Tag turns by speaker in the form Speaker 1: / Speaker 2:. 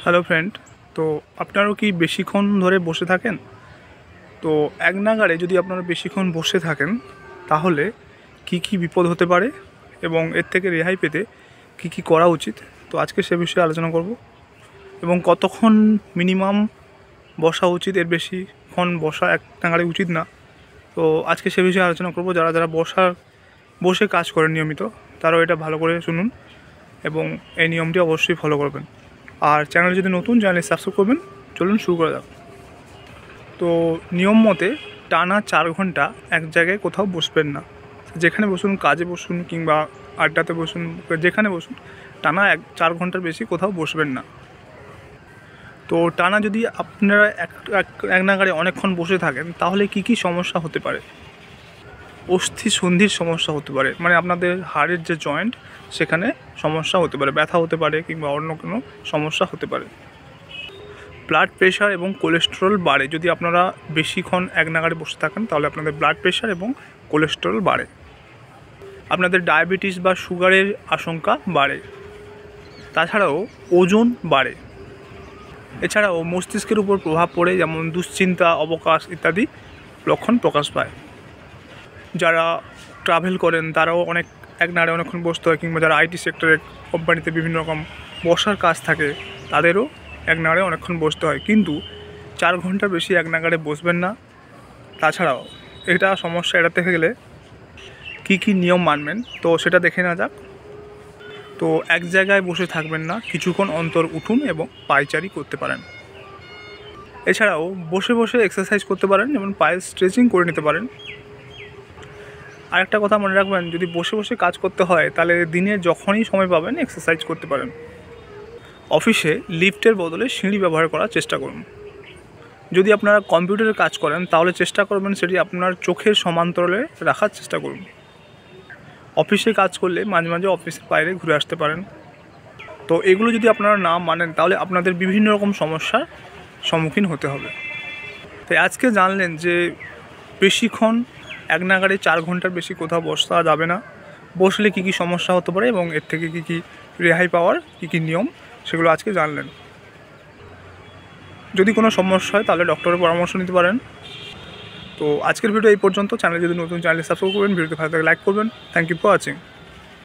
Speaker 1: Hello friend. তো আপনারাও কি বেশিক্ষণ ধরে বসে থাকেন? তো এক নাগাড়ে যদি আপনারা বেশিক্ষণ বসে থাকেন তাহলে কি কি বিপদ হতে পারে এবং এর থেকে রেহাই পেতে কি কি করা উচিত, তো আজকে সে বিষয়ে আলোচনা করব। এবং কতক্ষণ মিনিমাম বসা উচিত, এর বেশিক্ষণ বসা এক নাগাড়ে উচিত না। তো আজকে সে বিষয়ে আলোচনা করব। যারা যারা বসে কাজ করেন নিয়মিত, তারাও এটা ভালো করে শুনুন এবং এই নিয়মটি অবশ্যই ফলো করবেন। আর চ্যানেল যদি নতুন, চ্যানেল সাবস্ক্রাইব করবেন। চলুন শুরু করা যাক। তো নিয়ম মতে টানা 4 ঘন্টা এক জায়গায় কোথাও বসবেন না। যেখানে বসুন, কাজে বসুন কিংবা আড্ডাতে বসুন, যেখানে বসুন, টানা 4 ঘন্টার বেশি কোথাও বসবেন না। তো টানা যদি আপনারা এক নাগাড়ে অনেকক্ষণ বসে থাকেন তাহলে কি কি সমস্যা হতে পারে? অস্থি সন্ধির সমস্যা হতে পারে, মানে আপনাদের হাড়ের যে জয়েন্ট সেখানে সমস্যা হতে পারে, ব্যথা হতে পারে কিংবা অন্য কোনো সমস্যা হতে পারে। ব্লাড প্রেশার এবং কোলেস্টেরল বাড়ে। যদি আপনারা বেশিক্ষণ এক নাগাড়ে বসে থাকেন তাহলে আপনাদের ব্লাড প্রেশার এবং কোলেস্টেরল বাড়ে। আপনাদের ডায়াবেটিস বা সুগারের আশঙ্কা বাড়ে। তাছাড়াও ওজন বাড়ে। এছাড়াও মস্তিষ্কের উপর প্রভাব পড়ে, যেমন দুশ্চিন্তা, অবকাশ ইত্যাদি লক্ষণ প্রকাশ পায়। যারা ট্রাভেল করেন তারাও এক নাগাড়ে অনেকক্ষণ বসতে হয়, কিংবা যারা আইটি সেক্টরে কোম্পানিতে বিভিন্ন রকম বসার কাজ থাকে তাদেরও এক নাগাড়ে অনেকক্ষণ বসতে হয়। কিন্তু 4 ঘন্টার বেশি এক নাগাড়ে বসবেন না। তাছাড়াও এটা সমস্যা এড়াতে গেলে কী কী নিয়ম মানবেন, তো সেটা দেখে নেওয়া যাক। তো এক জায়গায় বসে থাকবেন না, কিছুক্ষণ অন্তর উঠুন এবং পায়চারি করতে পারেন। এছাড়াও বসে বসে এক্সারসাইজ করতে পারেন, যেমন পায়ের স্ট্রেচিং করে নিতে পারেন। আরেকটা কথা মনে রাখবেন, যদি বসে বসে কাজ করতে হয় তাহলে দিনে যখনই সময় পাবেন এক্সারসাইজ করতে পারেন। অফিসে লিফটের বদলে সিঁড়ি ব্যবহার করার চেষ্টা করুন। যদি আপনারা কম্পিউটারে কাজ করেন তাহলে চেষ্টা করবেন সেটি আপনার চোখের সমান্তরালে রাখার চেষ্টা করুন। অফিসে কাজ করলে মাঝে মাঝে অফিসের বাইরে ঘুরে আসতে পারেন। তো এগুলো যদি আপনারা না মানেন তাহলে আপনাদের বিভিন্ন রকম সমস্যার সম্মুখীন হতে হবে। তাই আজকে জানলেন যে বেশিক্ষণ এক নাগাড়ে 4 ঘন্টার বেশি কোথাও বসা যাবে না। বসলে কী কী সমস্যা হতে পারে এবং এর থেকে কী কী রেহাই পাওয়ার কী কী নিয়ম, সেগুলো আজকে জানলেন। যদি কোনো সমস্যা হয় তাহলে ডক্টরের পরামর্শ নিতে পারেন। তো আজকের ভিডিও এই পর্যন্ত। চ্যানেল যদি নতুন, চ্যানেল সাবস্ক্রাইব করবেন, ভিডিওতে ভালো লাগে লাইক করবেন। Thank you for watching.